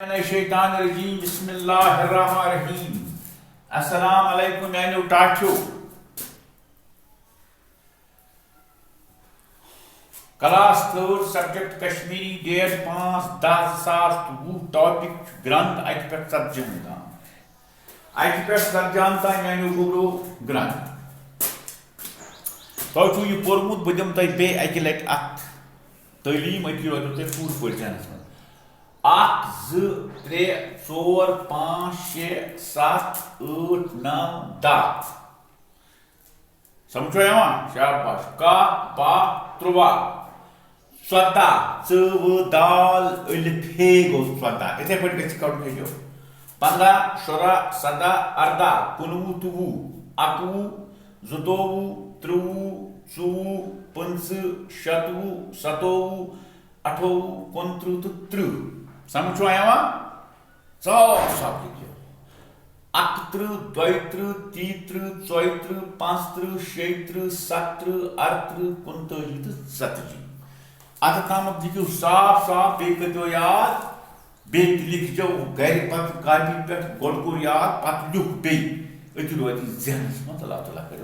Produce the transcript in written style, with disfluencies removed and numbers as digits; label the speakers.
Speaker 1: शैतानिर्रजीम बिस्मिल्लाहिर्रहमानिर्रहीम। अस्सलाम अलैकुम मैंने टाठ्यो class third subject Kashmiri date 5-10-2023 topic ग्रंथ अत पे सब्जन अत पे सब्जान तान मैंने गुरु ग्रंथ तुम यह पोर्मुत बह दिम तुम बे अकि लट अत तलीम अति रोज तुम पूर पे जहनस मज 1 2 3 4 5 6 7 8 9 10 समझो शाबाश का बा 13 14 व दाल अलिफ हे गो 14 इथे पे गि कड़ 15 16 17 18 19 20 21 22 23 24 25 27 28 29 30 समझो साफ साफ लिखियो 31 32 33 34 35 36 70 38 39 70 अत तम लिखियो साफ साफ बे करो याद बे लिखो घर पत कापी पे गोड़ याद पत लिख बे अति रोज जहनस मत अल्लाह ताला करे